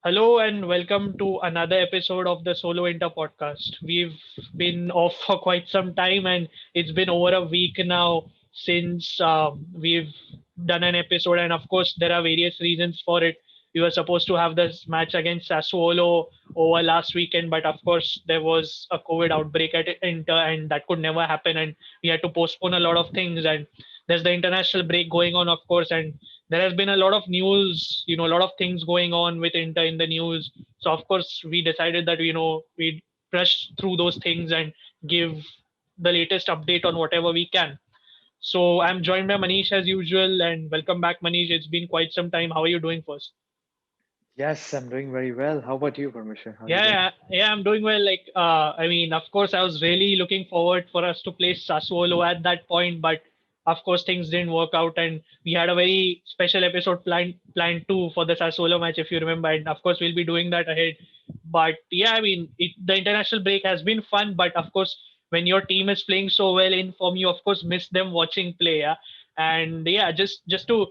Hello and welcome to another episode of the Solo Inter podcast. We've been off for quite some time and it's been over a week now since we've done an episode. And of course, there are various reasons for it. We were supposed to have this match against Sassuolo over last weekend, but of course, there was a COVID outbreak at Inter and that could never happen. And we had to postpone a lot of things. And there's the international break going on, of course. And there has been a lot of news, a lot of things going on with Inter in the news. So of course we decided that we'd brush through those things and give the latest update on whatever we can. So I'm joined by Manish as usual, and welcome back, Manish. It's been quite some time. How are you doing first? Yes, I'm doing very well. How about you, Parmeshwar? How are you Yeah, doing? yeah, I'm doing well. I mean, of course, I was really looking forward for us to play Sassuolo at that point, but of course, things didn't work out, and we had a very special episode planned too for the Sassuolo match, if you remember. And of course, we'll be doing that ahead. But yeah, I mean, the international break has been fun, but of course, when your team is playing so well in form, you of course miss them watching play. Yeah? And yeah, just to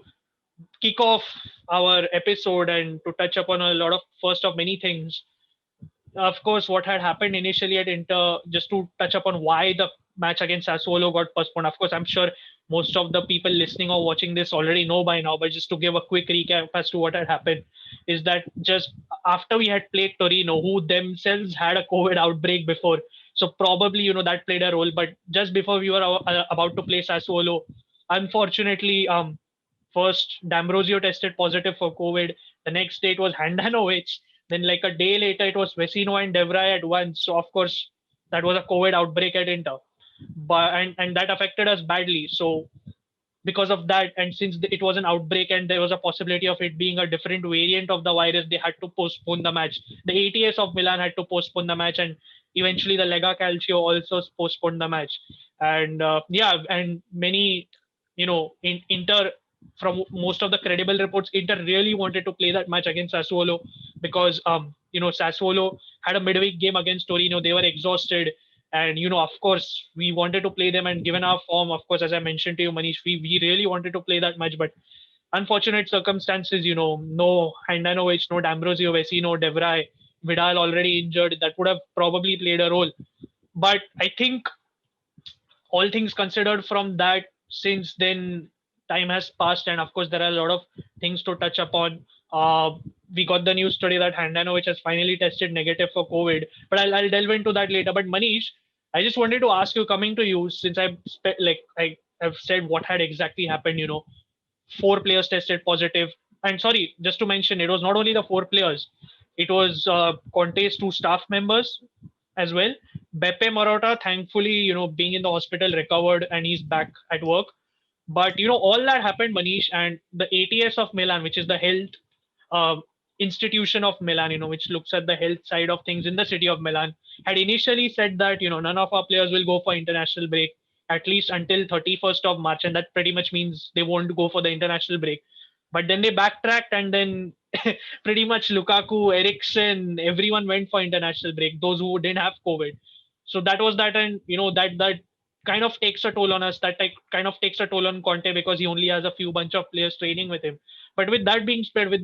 kick off our episode and to touch upon a lot of first of many things, of course, what had happened initially at Inter, just to touch upon why the match against Sassuolo got postponed. Of course, I'm sure most of the people listening or watching this already know by now, but just to give a quick recap as to what had happened, is that just after we had played Torino, who themselves had a COVID outbreak before, so probably that played a role. But just before we were about to play Sassuolo, unfortunately, first D'Ambrosio tested positive for COVID. The next day it was Handanovic. Then, like a day later, it was Vecino and Devray at once. So, of course, that was a COVID outbreak at Inter, but and that affected us badly. So, because of that, and since it was an outbreak and there was a possibility of it being a different variant of the virus, they had to postpone the match. The ATS of Milan had to postpone the match, and eventually the Lega Calcio also postponed the match. And yeah, and many, Inter, from most of the credible reports, Inter really wanted to play that match against Sassuolo because Sassuolo had a midweek game against Torino. They were exhausted, and of course, we wanted to play them. And given our form, of course, as I mentioned to you, Manish, we really wanted to play that match. But unfortunate circumstances, no Handanovic, no D'Ambrosio, Vecino, Devray, Vidal already injured. That would have probably played a role. But I think all things considered from that, since then time has passed, and of course there are a lot of things to touch upon. We got the news today that Handanovic has finally tested negative for COVID, but I'll delve into that later. But Manish, I just wanted to ask you, coming to you, since I have said what had exactly happened. Four players tested positive, and sorry, just to mention, it was not only the four players; it was Conte's two staff members as well. Beppe Marotta, thankfully, being in the hospital, recovered and he's back at work. But all that happened, Manish, and the ATS of Milan, which is the health uh, institution of Milan, which looks at the health side of things in the city of Milan, had initially said that none of our players will go for international break at least until 31st of March, and that pretty much means they won't go for the international break. But then they backtracked, and then pretty much Lukaku, Eriksen, everyone went for international break. Those who didn't have COVID. So that was that, and that kind of takes a toll on us. That kind of takes a toll on Conte because he only has a few bunch of players training with him. But with that being spelled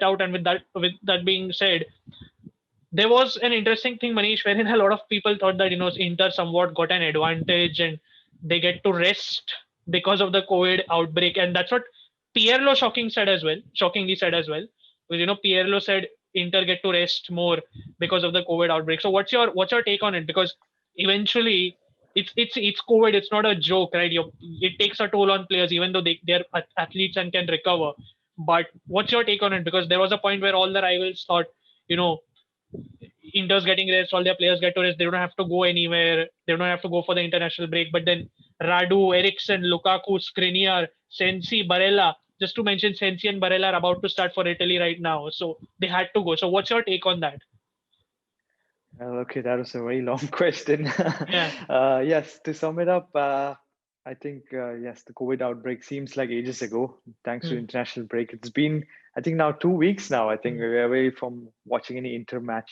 out, and with that being said, there was an interesting thing, Manish, wherein a lot of people thought that Inter somewhat got an advantage and they get to rest because of the COVID outbreak, and that's what Pirlo shockingly said as well, because Pirlo said Inter get to rest more because of the COVID outbreak. So what's your take on it? Because eventually it's COVID, it's not a joke, right? It takes a toll on players, even though they're athletes and can recover. But what's your take on it? Because there was a point where all the rivals thought, you know, Inter's getting rest, all their players get to rest. They don't have to go anywhere. They don't have to go for the international break. But then Radu, Eriksen, Lukaku, Skriniar, Sensi, Barella, just to mention Sensi and Barella are about to start for Italy right now. So they had to go. So what's your take on that? Well, okay, that was a very long question. Yeah. Yes, to sum it up, I think, yes, the COVID outbreak seems like ages ago, thanks to Hmm. international break. It's been, I think, now 2 weeks now. I think Hmm. we're away from watching any Inter match.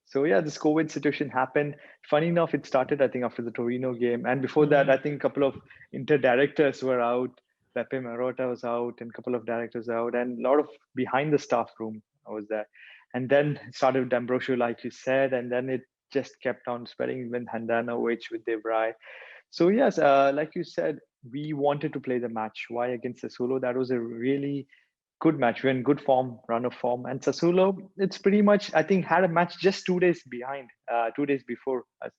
So, yeah, this COVID situation happened. Funny enough, it started, I think, after the Torino game. And before that, Hmm. I think a couple of Inter directors were out. Pepe Marotta was out, and a couple of directors out, and a lot of behind the staff room was there. And then it started with Ambrosio, like you said, and then it just kept on spreading with Handanovic, with Devray. So yes, like you said, we wanted to play the match. Why against Sassuolo? That was a really good match. We're in good form, run of form. And Sassuolo, it's pretty much, I think, had a match just 2 days behind, 2 days before us.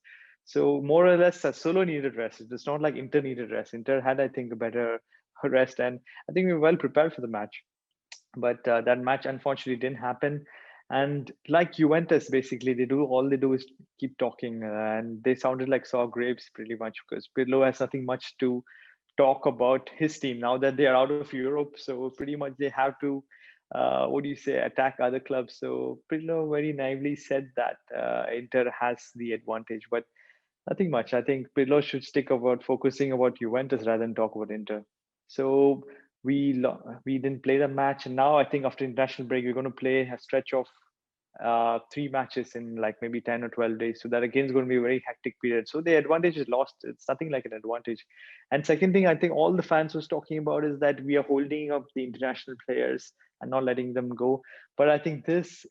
So more or less, Sassuolo needed rest. It's not like Inter needed rest. Inter had, I think, a better rest, and I think we were well prepared for the match. But that match unfortunately didn't happen. And like Juventus, basically, all they do is keep talking, and they sounded like sour grapes pretty much because Pirlo has nothing much to talk about his team now that they are out of Europe. So pretty much they have to, what do you say, attack other clubs. So Pirlo very naively said that Inter has the advantage, but nothing much. I think Pirlo should stick about focusing about Juventus rather than talk about Inter. So we didn't play the match, and now I think after international break we're going to play a stretch of 3 matches in like maybe 10 or 12 days. So that again is going to be a very hectic period. So the advantage is lost. It's nothing like an advantage. And second thing, I think all the fans was talking about is that we are holding up the international players and not letting them go. But I think this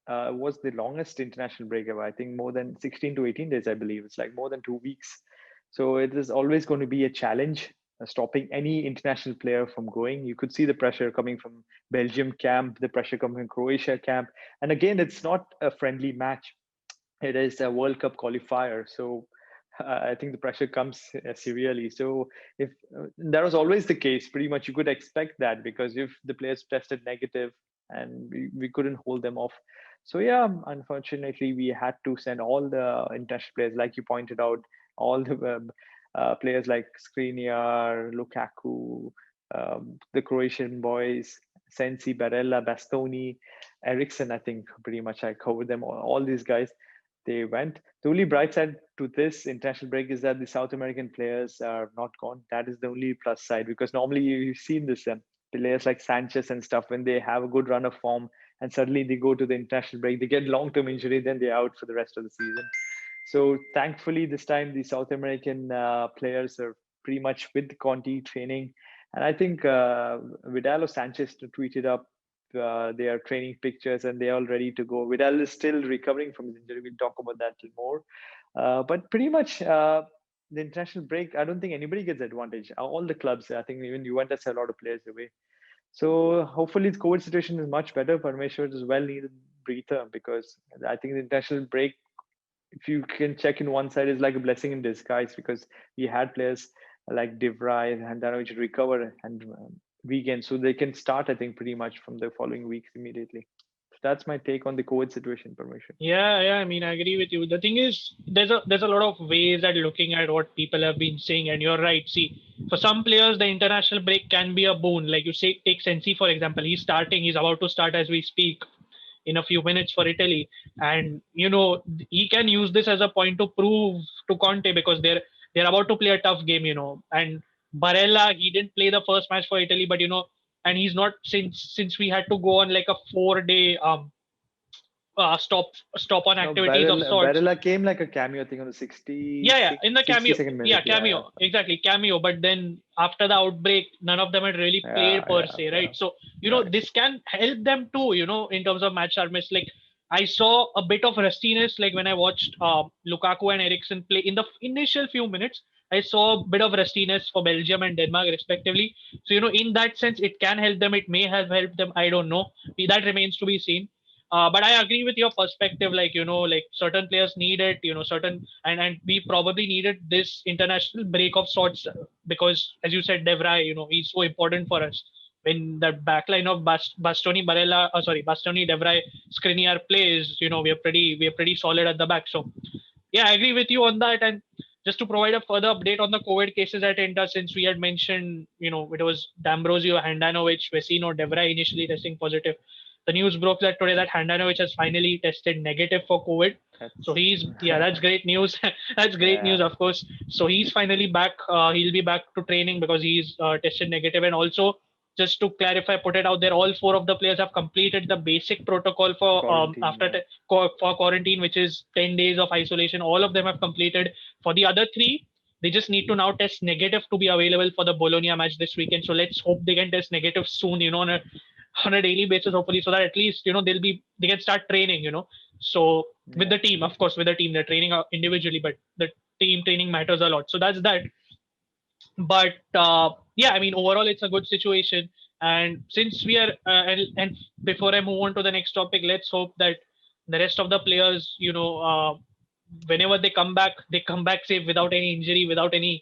was the longest international break ever. I think more than 16 to 18 days, I believe. It's like more than 2 weeks. So it is always going to be a challenge stopping any international player from going. You could see the pressure coming from Belgium camp, the pressure coming from Croatia camp. And again, it's not a friendly match. It is a World Cup qualifier. So I think the pressure comes severely. So if that was always the case, pretty much you could expect that because if the players tested negative and we couldn't hold them off. So yeah, unfortunately, we had to send all the international players, like you pointed out, all the players like Skriniar, Lukaku, the Croatian boys, Sensi, Barella, Bastoni, Ericsson. I think pretty much I covered them all these guys, they went. The only bright side to this international break is that the South American players are not gone. That is the only plus side because normally you've seen this players like Sanchez and stuff when they have a good run of form and suddenly they go to the international break, they get long-term injury, then they're out for the rest of the season. So thankfully, this time the South American players are pretty much with Conti training, and I think Vidal or Sanchez tweeted up their training pictures and they're all ready to go. Vidal is still recovering from his injury. We'll talk about that more. But pretty much the international break, I don't think anybody gets advantage. All the clubs, I think even Juventus have a lot of players away. So hopefully the COVID situation is much better. Parmeshwar is well needed breather because I think the international break, if you can check in one side, is like a blessing in disguise because we had players like Devray and Handanovic recover and weekend, so they can start, I think, pretty much from the following weeks immediately. So that's my take on the COVID situation, Permission. Yeah. I mean, I agree with you. The thing is, there's a lot of ways at looking at what people have been saying, and you're right. See, for some players, the international break can be a boon. Like you say, take Sensi for example. He's starting. He's about to start as we speak in a few minutes for Italy, and he can use this as a point to prove to Conte because they're about to play a tough game. And Barella, he didn't play the first match for Italy, but and he's not since we had to go on like a 4 day stop on No, activities of sorts. Barella came like a cameo thing on the 60, Yeah, in the 60 cameo. second Yeah, minute. cameo. Exactly, cameo. But then after the outbreak, none of them had really played per se, right? So, Right. this can help them too, in terms of match sharpness. Like, I saw a bit of rustiness, like when I watched Lukaku and Ericsson play in the initial few minutes. I saw a bit of rustiness for Belgium and Denmark, respectively. So, in that sense, it can help them. It may have helped them. I don't know. That remains to be seen. But I agree with your perspective. Like like certain players need it. Certain and we probably needed this international break of sorts because, as you said, Devray, he's so important for us. When that backline of Bastoni, Barella, Bastoni, Devray, Skriniar plays, we are pretty solid at the back. So yeah, I agree with you on that. And just to provide a further update on the COVID cases at Inter, since we had mentioned, it was D'Ambrosio, Handanovic, Vecino, Devray initially testing positive. The news broke that today that Handanovic has finally tested negative for COVID. So That's that's great news. That's great news, yeah. of course. So he's finally back. He'll be back to training because he's tested negative. And also, just to clarify, put it out there, all four of the players have completed the basic protocol for Quarantine. after for quarantine, which is 10 days of isolation. All of them have completed. For the other three, they just need to now test negative to be available for the Bologna match this weekend. So let's hope they can test negative soon. on a daily basis, hopefully, so that at least they can start training. So with Yeah. the team, of course, with the team, they're training individually, but the team training matters a lot. So that's that. But yeah, I mean, overall, it's a good situation. And since we are, and before I move on to the next topic, let's hope that the rest of the players, whenever they come back safe without any injury, without any,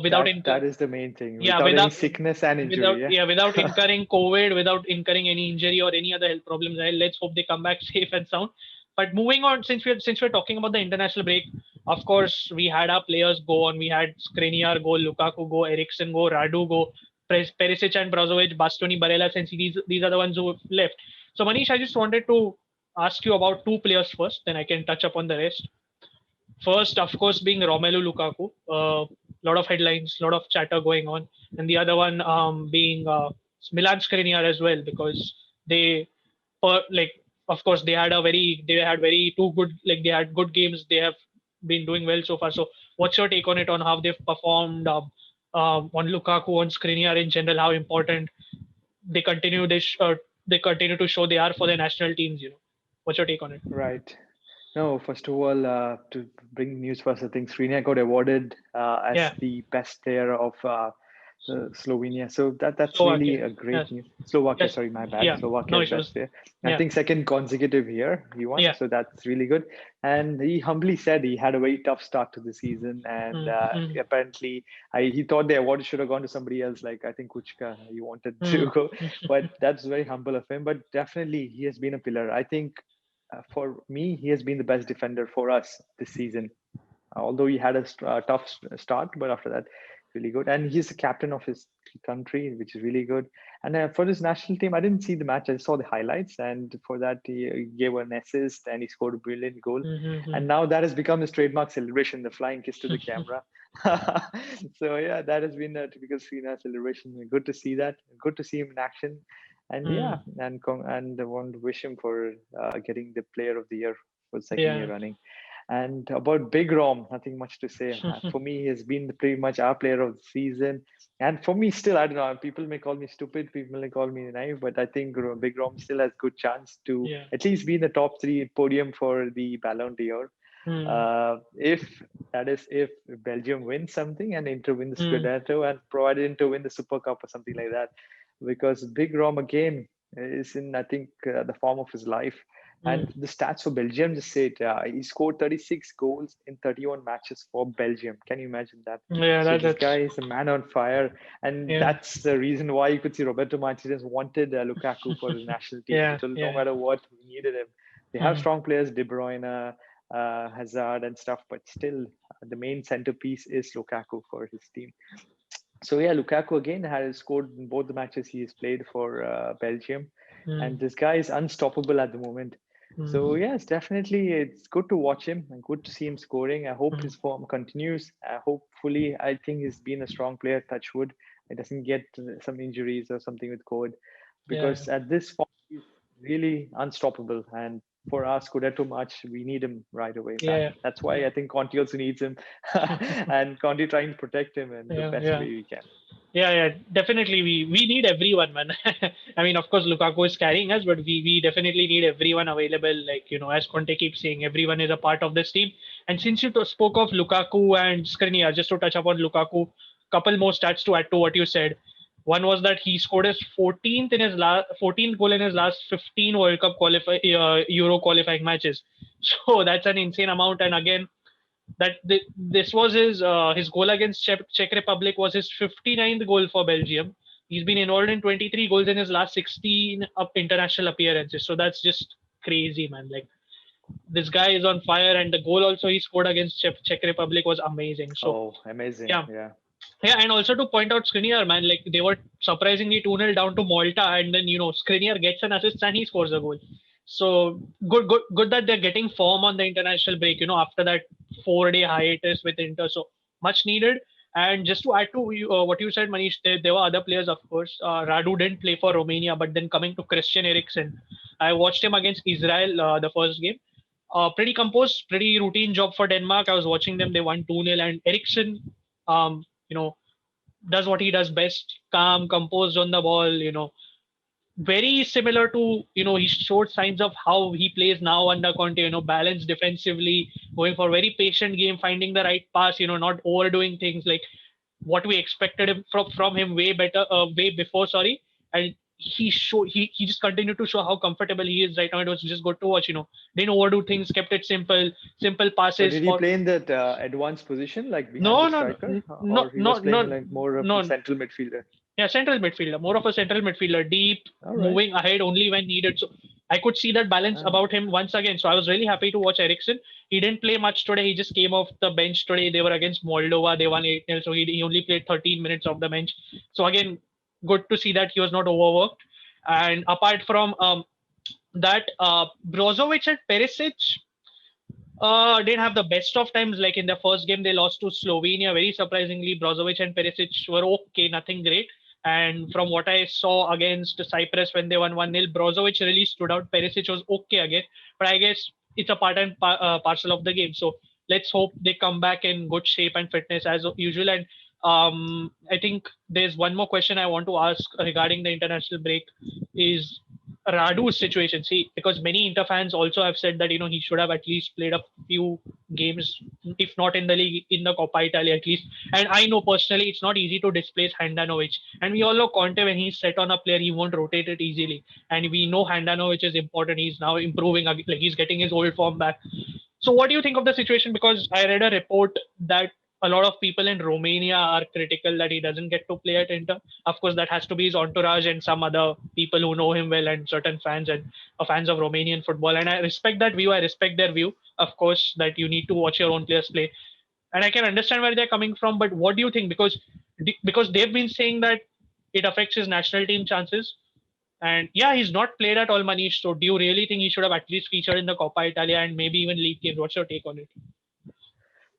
without That is the main thing. yeah, Without any sickness and injury. Yeah. without incurring COVID, without incurring any injury or any other health problems. Let's hope they come back safe and sound. But moving on, since we're talking about the international break, of course we had our players go on. We had Skriniar go, Lukaku go, Eriksen go, Radu go, Perisic and Brozovic, Bastoni, Barella, since these are the ones who left. So Manish, I just wanted to ask you about two players first, then I can touch upon the rest. First, of course, being Romelu Lukaku. A lot of headlines, a lot of chatter going on, and the other one being Milan Skriniar as well, because they, of course, they had very two good, like they had good games. They have been doing well so far. So, what's your take on it, on how they've performed, on Lukaku, on Skriniar in general? How important they continue this, they continue to show they are for their national teams. What's your take on it? Right. No, first of all, to bring news first, I think Srina got awarded as Yeah, the best player of Slovenia. So that's really Slovakia. a great Yes, news. Slovakia, yes, sorry, my bad. yeah. No Slovakia's best issues. player. I Yeah, think second consecutive year he won, yeah. so that's really good. And he humbly said he had a very tough start to the season, and Mm, mm, apparently he thought the award should have gone to somebody else. Like I think Kuchka, he wanted to mm, go, but that's very humble of him. But definitely he has been a pillar. I think for me, he has been the best defender for us this season. Although he had a tough start, but after that, really good. And he's the captain of his country, which is really good. And for this national team, I didn't see the match. I saw the highlights, and for that, he gave an assist and he scored a brilliant goal. mm, And now that has become his trademark celebration, the flying kiss to the camera. So yeah, that has been a typical Serena celebration. Good to see that. Good to see him in action. And yeah, mm. and I want to wish him for getting the Player of the Year for the second year Yeah. running. And about Big Rom, nothing much to say. For me, he has been pretty much our player of the season. And for me, still, I don't know. People may call me stupid, people may call me naive, but I think Big Rom still has good chance to Yeah. at least be in the top three podium for the Ballon d'Or. Mm, If that is, if Belgium wins something and Inter win the mm, Scudetto and provided Inter win the Super Cup or something like that, because Big Rom again is in, I think, the form of his life. mm. And the stats for Belgium just say it. He scored 36 goals in 31 matches for Belgium. Can you imagine that? Yeah, So this that's guy is a man on fire, and yeah. that's the reason why you could see Roberto Martinez wanted Lukaku for the national team. He Yeah, told no yeah. matter what, we needed him. They have Mm, strong players, De Bruyne, Hazard, and stuff, but still, the main centerpiece is Lukaku for his team. So yeah, Lukaku again has scored in both the matches he has played for Belgium, and mm, this guy is unstoppable at the moment. So mm, yes, definitely, it's good to watch him and good to see him scoring. I hope mm. his form continues. Hopefully, I think he's been a strong player. Touch wood, he doesn't get some injuries or something with COVID, Yeah, because at this form he's really unstoppable. And for our Scudetto match, we need him right away back. yeah, That's why I think Conte also needs him, and Conte trying to protect him in the yeah, best yeah. way we can. Yeah, yeah, definitely. We need everyone, man. I mean, of course, Lukaku is carrying us, but we definitely need everyone available. Like, as Conte keeps saying, everyone is a part of this team. And since you spoke of Lukaku and Skriniar, just to touch upon Lukaku, couple more stats to add to what you said. One was that he scored his 14th goal in his last 15 World Cup Euro qualifying matches. So that's an insane amount. And again, this was his goal against Czech Republic was his 59th goal for Belgium. He's been involved in 23 goals in his last 16 international appearances. So that's just crazy, man. Like, this guy is on fire, and the goal also he scored against Czech Republic was amazing. So Oh, amazing! yeah, Yeah. yeah, and also to point out Skriniar, man, like they were surprisingly 2-0 down to Malta, and then Skriniar gets an assist and he scores a goal. So good that they're getting form on the international break. After that 4-day hiatus with Inter, so much needed. And just to add to what you said, Manish, there were other players, of course. Radu didn't play for Romania, but then coming to Christian Eriksen, I watched him against Israel the first game. Pretty composed, pretty routine job for Denmark. I was watching them; they won 2-0, and Eriksen, um, you know, does what he does best: calm, composed on the ball. very similar to, he showed signs of how he plays now under Conte, balanced defensively, going for very patient game, finding the right pass, not overdoing things like what we expected him from him way better, way before, sorry. And he just continued to show how comfortable he is right now. It was just good to watch, didn't overdo things, kept it simple So passes did he for play in that advanced position, like behind no, the no, striker, no, or he no, was playing no, like more of a no. central midfielder? Yeah, central midfielder, more of a central midfielder, deep, All right. moving ahead only when needed. So I could see that balance Uh, about him once again. So I was really happy to watch Ericsson. He didn't play much today. He just came off the bench today. They were against Moldova. They won 8-0. So he only played 13 minutes off the bench. So again, good to see that he was not overworked. And apart from that, Brozovic and Perisic didn't have the best of times. Like in the first game, they lost to Slovenia. Very surprisingly, Brozovic and Perisic were okay, nothing great. And from what I saw against Cyprus when they won 1-0, Brozovic really stood out. Perisic was okay again. But I guess it's a part and parcel of the game. So let's hope they come back in good shape and fitness as usual. And I think there's one more question I want to ask regarding the international break is Radu's situation. See, because many Inter fans also have said that he should have at least played a few games, if not in the league, in the Coppa Italia at least. And I know personally it's not easy to displace Handanovic. And we all know Conte, when he's set on a player, he won't rotate it easily. And we know Handanovic is important. He's now improving, like he's getting his old form back. So what do you think of the situation? Because I read a report that a lot of people in Romania are critical that he doesn't get to play at Inter. Of course, that has to be his entourage and some other people who know him well and certain fans and fans of Romanian football. And I respect that view. I respect their view, of course, that you need to watch your own players play. And I can understand where they're coming from. But what do you think? Because they've been saying that it affects his national team chances. And yeah, he's not played at all, Manish. So do you really think he should have at least featured in the Coppa Italia and maybe even league games? What's your take on it?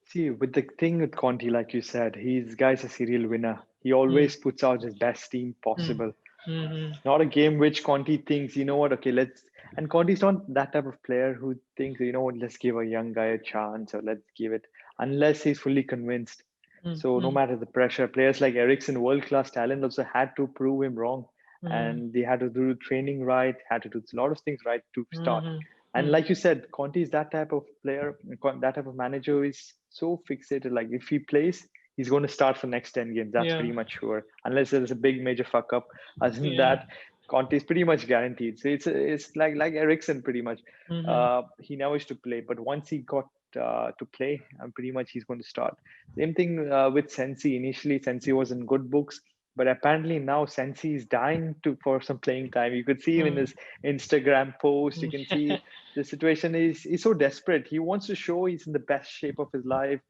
See, with the thing with Conti, like you said, he's guy's a serial winner. He Mm, always puts out his best team mm, possible. mm, It's not a game which Conti thinks, you know what, okay, let's. And Conti's not that type of player who thinks, you know what, let's give a young guy a chance or let's give it, unless he's fully convinced. mm, So no mm, matter the pressure, players like Ericsson, world class talent, also had to prove him wrong. mm, And they had to do training right, had to do a lot of things right to start. mm, And mm. like you said, Conte is that type of player, that type of manager who is so fixated. Like if he plays, he's going to start for next 10 games. That's Yeah, pretty much sure. Unless there's a big major fuck up. Other than yeah. that, Conte is pretty much guaranteed. So it's like Ericsson pretty much. Mm-hmm. He now is to play, but once he got to play, pretty much he's going to start. Same thing with Sensi. Initially, Sensi was in good books, but apparently now Sensi is dying to for some playing time. You could see him in Mm. his Instagram post. You can see the situation is he's so desperate. He wants to show he's in the best shape of his life.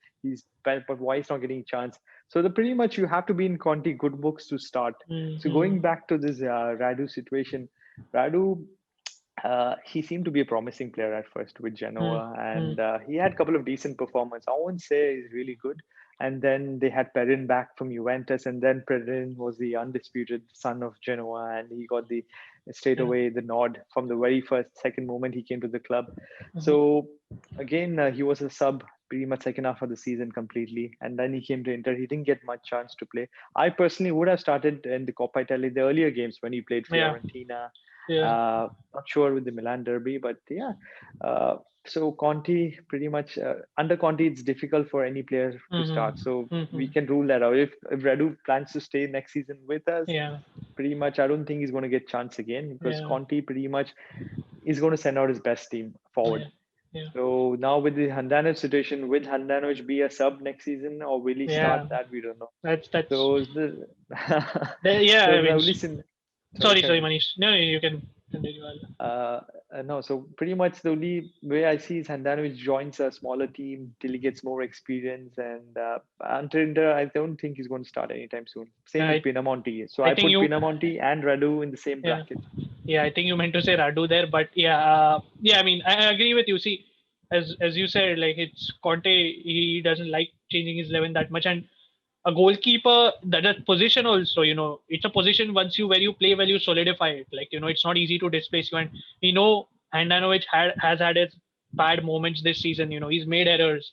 But why he's not getting a chance? So the pretty much you have to be in Conti good books to start. So Mm-hmm. going back to this Radu situation, Radu, he seemed to be a promising player at first with Genoa, Mm-hmm. and he had a couple of decent performances. I won't say he's really good. And then they had Perin back from Juventus, and then Perin was the undisputed son of Genoa, and he got the straight Yeah. away the nod from the very first second moment he came to the club. Mm-hmm. So again, he was a sub pretty much second half of the season completely, and then he came to Inter. He didn't get much chance to play. I personally would have started in the Coppa Italia, the earlier games when he played Yeah. Fiorentina. Yeah. Not sure with the Milan derby, but yeah. Uh, so Conti, pretty much under Conti, it's difficult for any player to start. So Mm-hmm. Mm-hmm. we can rule that out. If Radu plans to stay next season with us, Yeah. pretty much I don't think he's going to get chance again because Yeah. Conti pretty much is going to send out his best team forward. Yeah. Yeah. So now with the Handanovic situation, will Handanovic be a sub next season or will he start? Yeah. That we don't know. That's. So the Yeah. so I the mean, only sin. Sorry, sorry, carry sorry, on. Manish. No, no, you can continue. Uh, no, so pretty much the only way I see is Handanovic joins a smaller team till he gets more experience, and Antrinder, I don't think he's going to start anytime soon. Same with I Pinamonti. So I I think put you. Pinamonti and Radu in the same Yeah. bracket. Yeah, I think you meant to say Radu there, but yeah, yeah. I mean, I agree with you. See, as you said, like it's Conte. He doesn't like changing his 11 that much, and a goalkeeper that position also. It's a position once you where you play well, you solidify it. Like it's not easy to displace you, and Handanovic has had his bad moments this season. He's made errors,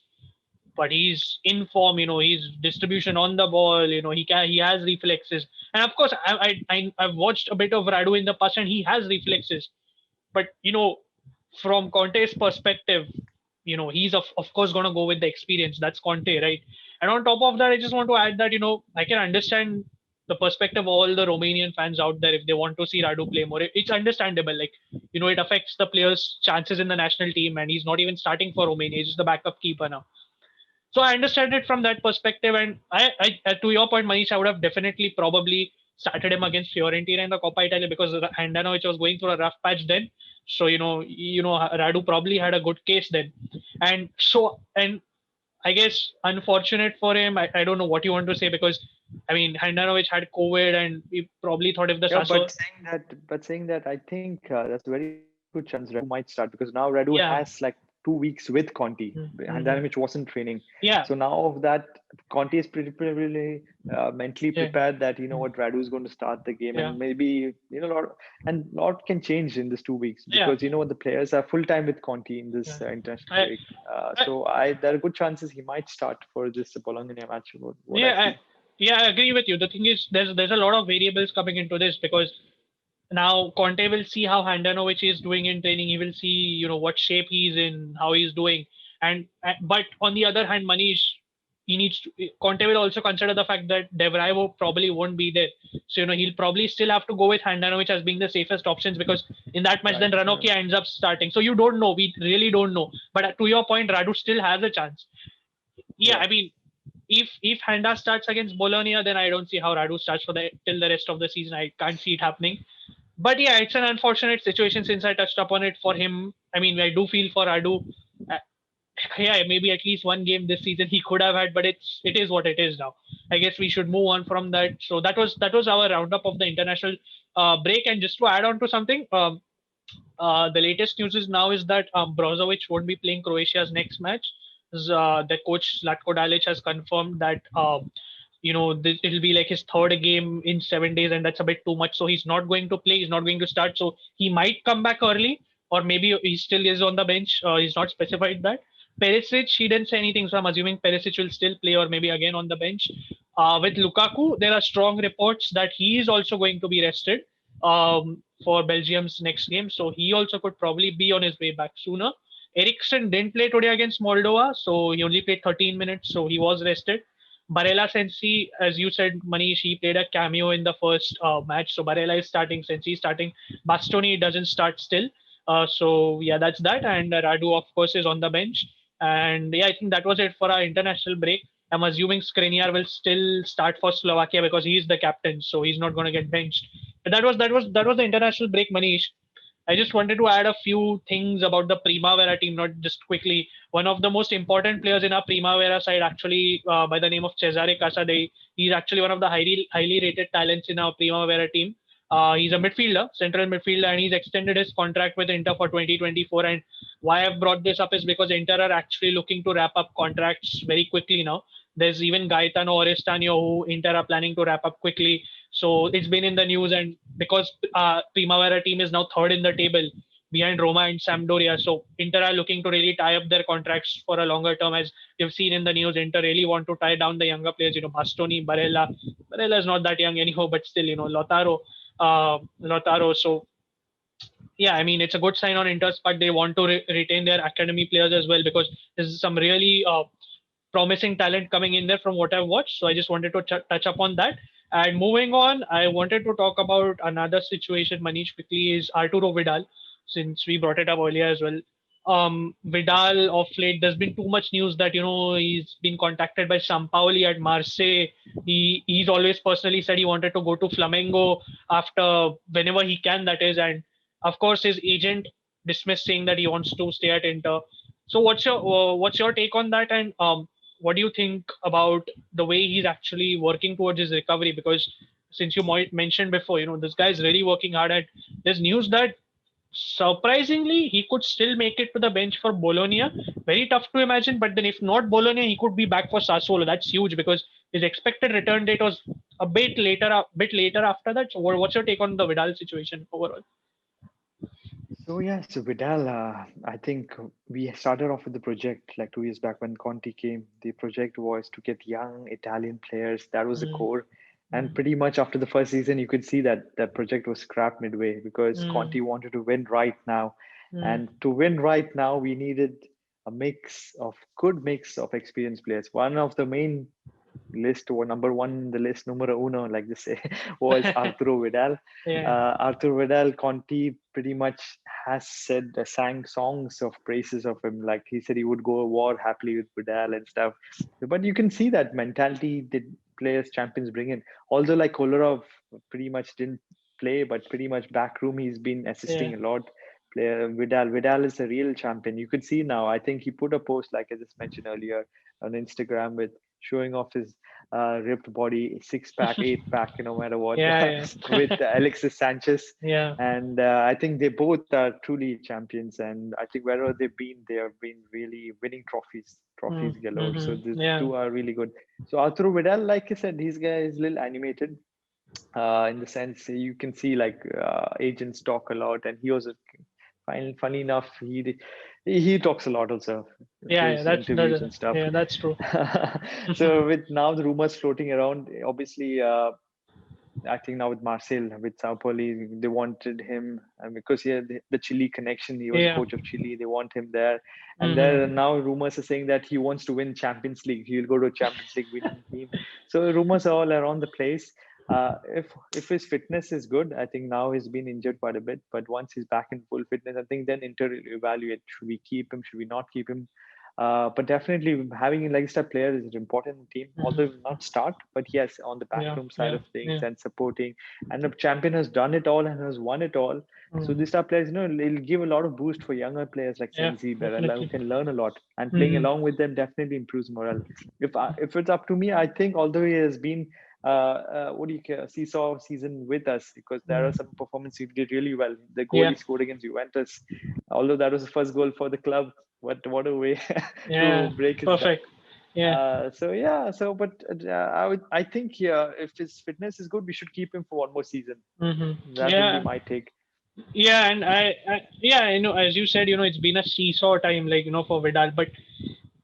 but he's in form. His distribution on the ball. He has reflexes, and of course, I've watched a bit of Radu in the past, and he has reflexes. But from Conte's perspective, he's of course going to go with the experience. That's Conte, right? And on top of that, I just want to add that I can understand the perspective of all the Romanian fans out there if they want to see Radu play more. It's understandable. Like it affects the players' chances in the national team, and he's not even starting for Romania. He's just the backup keeper now. So I understand it from that perspective, and to your point, Manish, I would have definitely probably started him against Fiorentina in the Coppa Italia because Handanovic was going through a rough patch then. So Radu probably had a good case then, and I guess unfortunate for him. I don't know what you want to say because I mean Handanovic had COVID and we probably thought if the Yeah, Sassuolo, but saying that, I think that's a very good chance Radu might start because now Radu has yeah. like 2 weeks with Conti, and Mm-hmm. Handanovic wasn't training. Yeah, So now that Conti is pretty mentally yeah, prepared that what Radu is going to start the game, yeah, and maybe lot can change in this 2 weeks yeah, because the players are full time with Conti in this yeah. international I, break. I, So I there are good chances he might start for this Bologna match. What I Yeah, feel. I agree with you. The thing is, there's a lot of variables coming into this because now Conte will see how Handanovic is doing in training. He will see, what shape he's in, how he's doing, and but on the other hand, Manish, Conte will also consider the fact that De Vrij probably won't be there. So he'll probably still have to go with Handanovic as being the safest options because in that match then Right. Yeah. Ranocchia ends up starting. So you don't know. We really don't know. But to your point, Radu still has a chance. Yeah, Yeah. I mean, if Handa starts against Bologna, then I don't see how Radu starts for the till the rest of the season. I can't see it happening. But yeah, it's an unfortunate situation since I touched upon it for him. I mean, I do feel for Radu. Uh, yeah, maybe at least one game this season he could have had, but it is what it is now. I guess we should move on from that. So that was our roundup of the international break. And just to add on to something, the latest news is now is that Brozovic won't be playing Croatia's next match. The coach Zlatko Dalic has confirmed that it'll be like his third game in 7 days, and that's a bit too much. So he's not going to play. He's not going to start. So he might come back early, or maybe he still is on the bench. He's not specified that. Perisic, he didn't say anything, so I'm assuming Perisic will still play, or maybe again on the bench. With Lukaku, there are strong reports that he is also going to be rested for Belgium's next game. So he also could probably be on his way back sooner. Eriksen didn't play today against Moldova, so he only played 13 minutes, so he was rested. Barella Sensi, as you said, Manish, he played a cameo in the first match. So Barella is starting, Sensi is starting. Bastoni doesn't start still. So yeah, that's that. And Radu, of course, is on the bench. And yeah, I think that was it for our international break. I'm assuming Skriniar will still start for Slovakia because he's the captain, so he's not going to get benched. But that was the international break, Manish. I just wanted to add a few things about the Primavera team, not just quickly. One of the most important players in our Primavera side, actually, by the name of Cesare Casadei, he's actually one of the highly rated talents in our Primavera team. He's a midfielder, central midfielder, and he's extended his contract with Inter for 2024. And why I've brought this up is because Inter are actually looking to wrap up contracts very quickly now. There's even Gaetano Orestano who Inter are planning to wrap up quickly. So it's been in the news, and because Primavera team is now third in the table behind Roma and Sampdoria, so Inter are looking to really tie up their contracts for a longer term. As you've seen in the news, Inter really want to tie down the younger players. Bastoni, Barella. Barella is not that young anymore, but still, Lautaro. So yeah, I mean, it's a good sign on Inter's part. They want to retain their academy players as well because there's some really promising talent coming in there from what I've watched. So I just wanted to touch upon that. And moving on, I wanted to talk about another situation, Manish, quickly, is Arturo Vidal, since we brought it up earlier as well. Vidal of late, there's been too much news that he's been contacted by Sampaoli at Marseille. He's always personally said he wanted to go to Flamengo after whenever he can, that is, and of course his agent dismissed saying that he wants to stay at Inter. So what's your take on that, and what do you think about the way he's actually working towards his recovery? Because since you mentioned before, this guy is really working hard. At there's news that surprisingly he could still make it to the bench for Bologna. Very tough to imagine, but then if not Bologna, he could be back for Sassuolo. That's huge because his expected return date was a bit later after that. So what's your take on the Vidal situation overall? So yeah, so Vidal, I think we started off with the project like 2 years back when Conti came. The project was to get young Italian players. That was the Mm, core. And mm, pretty much after the first season, you could see that that project was scrapped midway because mm, Conti wanted to win right now. mm, And to win right now, we needed a good mix of experienced players. One of the main list or number one the list numero uno like they say was Arturo Vidal. yeah. Arturo Vidal, Conti pretty much has sang songs of praises of him. Like he said he would go to war happily with Vidal and stuff. But you can see that mentality that players champions bring in. Although like Kolarov pretty much didn't play, but pretty much backroom he's been Yeah. assisting a lot. Player Vidal is a real champion. You could see now. I think he put a post like I just mentioned earlier on Instagram with showing off his ripped body, six pack, eight pack, no matter what, Yeah. with Yeah. Alexis Sanchez. Yeah. And I think they both are truly champions. And I think wherever they've been, they have been really winning trophies Mm, galore. So mm-hmm. the Yeah. two are really good. So Arturo Vidal, like I said, this guy is a little animated in the sense you can see like agents talk a lot, and he was funny enough. He talks a lot also to Yeah. Yeah. his interviews and stuff. Yeah. That's true. So with now the rumors floating around, obviously, I think now with Marcel, with Sao Paulo, they wanted him because he had the Chile connection. He was a Yeah. coach of Chile. They want him there, and there are Mm-hmm. now rumors are saying that he wants to win Champions League. He'll go to a Champions League winning team. So rumors are all around the place. If his fitness is good, I think now he's been injured quite a bit. But once he's back in full fitness, I think then Inter will evaluate: should we keep him? Should we not keep him? But definitely having a legacy player is an important team, although Mm-hmm. he will not start, but yes, on the Yeah. backroom side Yeah. of things Yeah. and supporting. And the champion has done it all and has won it all. So Mm. these star players, it'll give a lot of boost for younger players like Yeah. Sensi, Barella, who Definitely. can learn a lot. And playing Mm-hmm. along with them definitely improves morale. If it's up to me, I think although he has been what do you care, seesaw season with us because there are Mm. some performances he did really well. The goal Yeah. he scored against Juventus, although that was the first goal for the club, what a way to Yeah. break his back. Perfect. Yeah. So yeah, so but I think yeah, if his fitness is good, we should keep him for one more season. Mm-hmm. That will be Yeah. my take. Yeah, and yeah, I know, as you said, it's been a seesaw time, like, for Vidal. But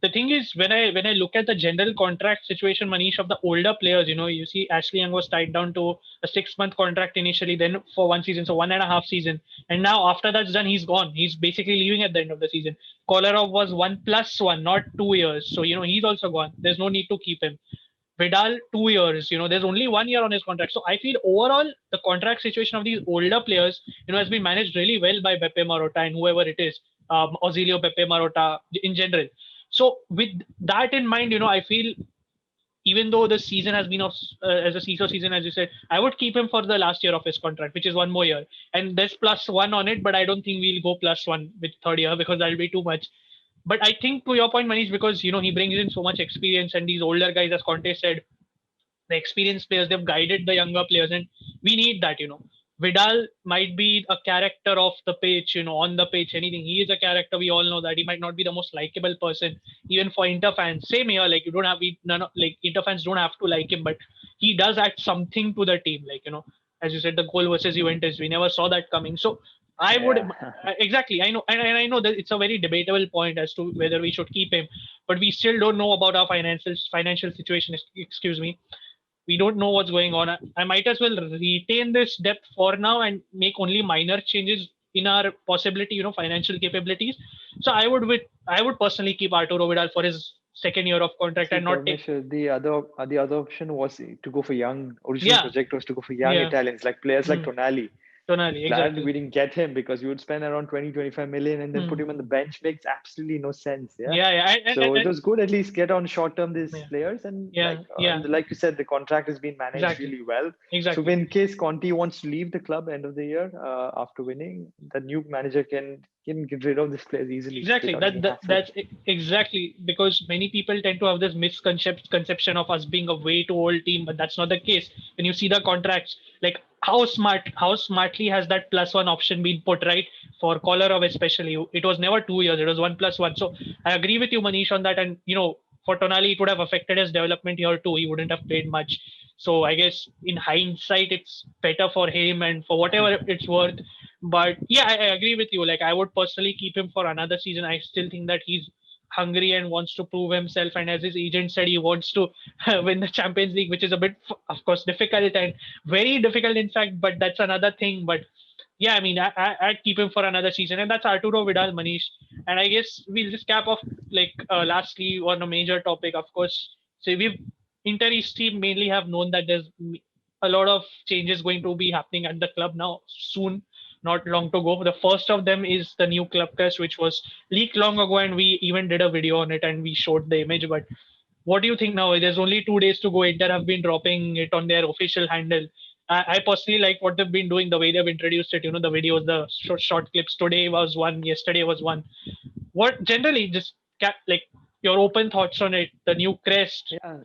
the thing is, when I look at the general contract situation, Manish, of the older players, you see Ashley Young was tied down to a 6 month contract initially, then for one season, so 1.5 season, and now after that's done, he's gone. He's basically leaving at the end of the season. Kolarov was 1+1, not 2 years, so he's also gone. There's no need to keep him. Vidal 2 years. There's only 1 year on his contract. So I feel overall the contract situation of these older players, has been managed really well by Beppe Marotta and whoever it is, Auxilio Beppe Marotta in general. So with that in mind, I feel even though the season has been as a seesaw season, as you said, I would keep him for the last year of his contract, which is one more year. And there's +1 on it, but I don't think we'll go +1 with third year because that'll be too much. But I think to your point, Manish, because he brings in so much experience, and these older guys, as Conte said, the experienced players, they've guided the younger players, and we need that. Vidal might be a character of the pitch, on the pitch, anything. He is a character. We all know that he might not be the most likable person, even for Inter fans. Same here, like you don't have none of, like Inter fans don't have to like him, but he does add something to the team. Like as you said, the goal versus Juventus, we never saw that coming. So I would Yeah. exactly. I know, and I know that it's a very debatable point as to whether we should keep him, but we still don't know about our financial situation. Excuse me, we don't know what's going on. I might as well retain this depth for now and make only minor changes in our possibility, financial capabilities. So I would personally keep Arturo Vidal for his second year of contract See, and not take. Parmesh, the other option was to go for young. Original Yeah, project was to go for young yeah, Italians, like players like mm, Tonali. Tonali, Glad exactly. we didn't get him because you would spend around 20, 25 million and then put Mm. him on the bench makes absolutely no sense. Yeah. Yeah, yeah, So it was good at least get on short term these yeah, players and yeah, yeah, like you said, the contract has been managed exactly, really well. So exactly. in case Conti wants to leave the club end of the year after winning, the new manager can get rid of this players easily Exactly. without any hassle. That's exactly because many people tend to have this misconception of us being a way too old team, but that's not the case. When you see the contracts, like how smartly has that +1 option been put, right? For Kolarov especially, it was never 2 years; it was 1+1. So I agree with you, Manish, on that. And for Tonali, it would have affected his development here too. He wouldn't have played much. So I guess in hindsight, it's better for him and for whatever it's worth. But yeah, I agree with you. Like I would personally keep him for another season. I still think that he's hungry and wants to prove himself. And as his agent said, he wants to win the Champions League, which is a bit, of course, difficult and very difficult, in fact. But that's another thing. But yeah, I mean, I'd keep him for another season, and that's Arturo Vidal, Manish. And I guess we'll just cap off like lastly on a major topic. Of course, so we've Inter East team mainly have known that there's a lot of changes going to be happening at the club now soon, not long to go. The first of them is the new club crest, which was leaked long ago, and we even did a video on it and we showed the image. But what do you think now? There's only 2 days to go. Inter have been dropping it on their official handle. I personally like what they've been doing, the way they've introduced it. The videos, the short clips. Today was one, yesterday was one. What generally just like your open thoughts on it? The new crest. Yeah.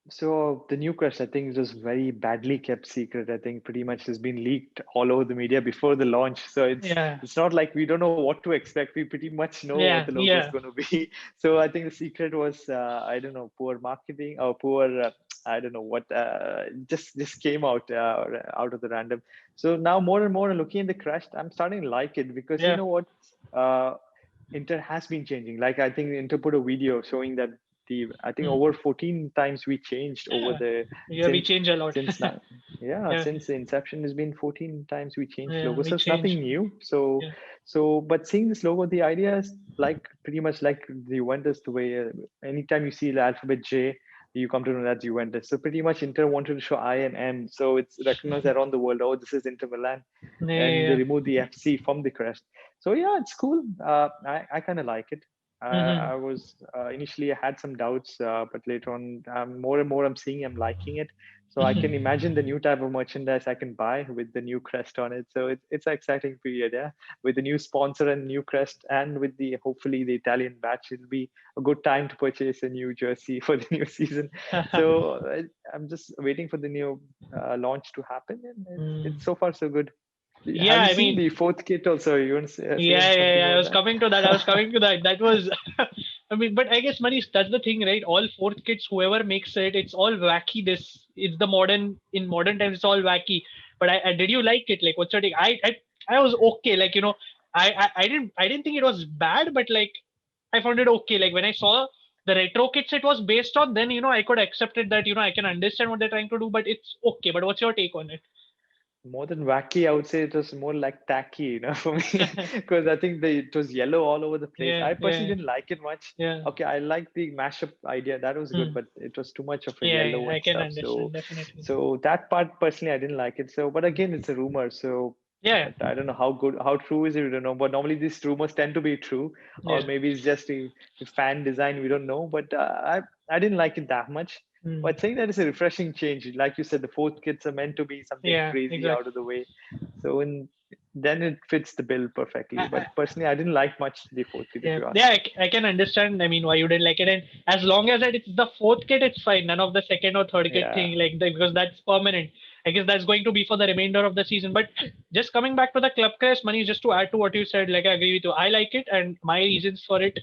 So the new crest, I think, it was very badly kept secret. I think pretty much has been leaked all over the media before the launch. So Yeah, it's not like we don't know what to expect. We pretty much know what the yeah, logo is yeah, going to be. So I think the secret was I don't know, poor marketing or poor I don't know what just came out of the random. So now more and more looking at the crest, I'm starting to like it because you yeah. know what. Uh, Inter has been changing. Like I think Inter put a video showing that I think Hmm. over 14 times we changed over Yeah, the yeah. We since change a lot. since now. Yeah, Yeah, since the inception has been 14 times we changed yeah. logo. We So it's change. nothing new. So Yeah. but seeing this logo, the idea is like pretty much like the Juventus, the way anytime you see the alphabet J, you come to know that's Juventus. So pretty much Inter wanted to show I and M. So it's recognized around the world. Oh, this is Inter Milan. Yeah, And they yeah. removed the FC from the crest. So yeah, it's cool. I kind of like it. Mm-hmm. I was initially I had some doubts, but later on, more and more I'm seeing I'm liking it. So I can imagine the new type of merchandise I can buy with the new crest on it. So it's an exciting period, yeah. With the new sponsor and new crest, and with the hopefully the Italian batch, it'll be a good time to purchase a new jersey for the new season. So I'm just waiting for the new launch to happen, and Mm. it's so far so good. Have Yeah, you I seen mean, the fourth kit also? You want to say yeah, yeah, something yeah. I about was that? coming to that. I was coming to that. That was, I mean, but I guess Manish, that's the thing, right? All fourth kits, whoever makes it, it's all wacky. It's the in modern times, it's all wacky. But I did you like it? Like, what's your take? I was okay. Like, I didn't think it was bad, but like, I found it okay. Like when I saw the retro kits, it was based on. Then I could accept it that I can understand what they're trying to do, but it's okay. But what's your take on it? More than wacky, I would say it was more like tacky, for me, because I think it was yellow all over the place. Yeah, I personally yeah, didn't like it much. yeah. Okay, I like the mashup idea, that was good, Hmm. but it was too much of a Yeah, yellow yeah, I and can stuff. So, understand definitely. so that part personally, I didn't like it. So, but again, it's a rumor, so Yeah, but I don't know how good, how true is it. We don't know. But normally these rumors tend to be true, or yeah. maybe it's just a fan design. We don't know. But I didn't like it that much. Hmm. But saying that it's a refreshing change. Like you said, the fourth kits are meant to be something Yeah, crazy out exactly. of the way. So then it fits the bill perfectly. I, But personally, I didn't like much the fourth kit, if yeah, you yeah, ask me. I can understand. I mean, why you didn't like it, and as long as that it's the fourth kit, it's fine. None of the second or third kit Yeah. thing, like that, because that's permanent. I guess that's going to be for the remainder of the season. But just coming back to the club crest, money, just to add to what you said, like I agree with you. I like it, and my reasons for it.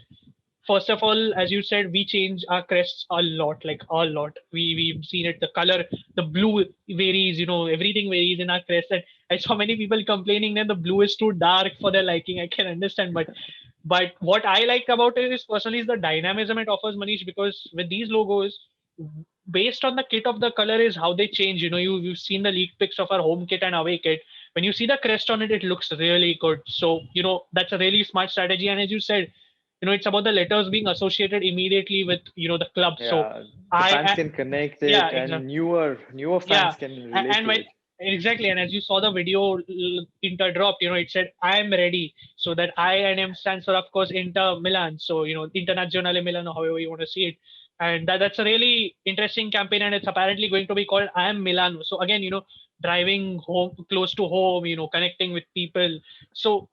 First of all, as you said, we change our crests a lot, like a lot. We've seen it. The color, the blue varies. Everything varies in our crest. And I saw many people complaining that the blue is too dark for their liking. I can understand, but what I like about it is personally is the dynamism it offers, Manish, because with these logos, based on the kit of the color is how they change. You've seen the leaked pics of our home kit and away kit. When you see the crest on it, it looks really good. So, that's a really smart strategy. And as you said, it's about the letters being associated immediately with, the club. So Yeah. The fans I can connect yeah, it, and exactly. newer Yeah, fans can relate and to when it. exactly, and as you saw the video Inter dropped, it said I am ready. So that I and M stands for, of course, Inter Milan. So Internazionale Milano, however you want to see it, and that's a really interesting campaign, and it's apparently going to be called I am Milano. So again, driving home close to home, connecting with people. So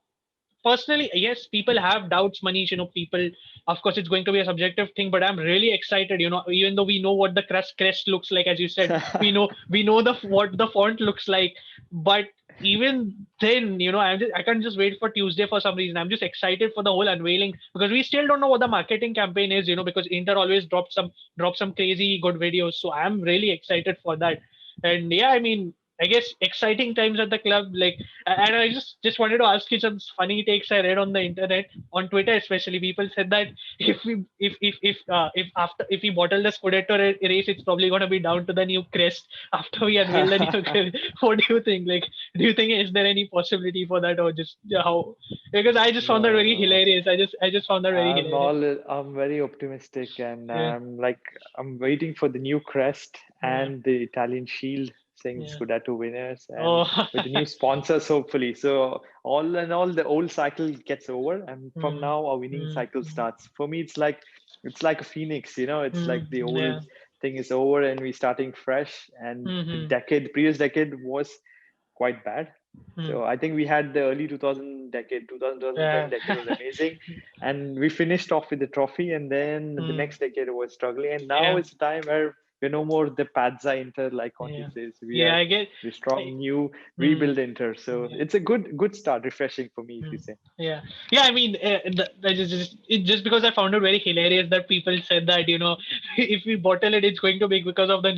personally, yes, people have doubts, Manish. People, of course, it's going to be a subjective thing, but I'm really excited. Even though we know what the crest looks like, as you said, we know what the font looks like, but even then, I can't just wait for Tuesday for some reason. I'm just excited for the whole unveiling because we still don't know what the marketing campaign is. Because Inter always drop some crazy good videos, so I'm really excited for that. And yeah, I mean, I guess exciting times at the club. Like, and I just wanted to ask you some funny takes I read on the internet, on Twitter especially. People said that if we bottle the Scudetto race, it's probably going to be down to the new crest after we unveil the new crest. What do you think? Like, do you think is there any possibility for that, or just how? Because I just found that very No, hilarious. I just found that very hilarious. I'm very optimistic, and Yeah, I'm waiting for the new crest yeah, and the Italian shield saying yeah. Scudetto winners, and Oh, with the new sponsors hopefully. So all in all, the old cycle gets over, and from mm, now our winning mm, cycle mm, starts. For me, it's like a phoenix, you know. It's like the old yeah. thing is over, and we're starting fresh. And the Mm-hmm. previous decade was quite bad. Mm, So I think we had the early 2000 decade, 2010 yeah. decade was amazing, and we finished off with the trophy. And then the Mm, next decade was struggling, and now yeah. it's a time where we're no more the Pazza Inter, like Conte Yeah. says. We Yeah. are I get. the I, strong new mm, rebuild Inter. So yeah. it's a good start, refreshing for me, if you Mm, say. yeah, yeah. I mean, just because I found it very hilarious that people said that if we bottle it, it's going to be because of the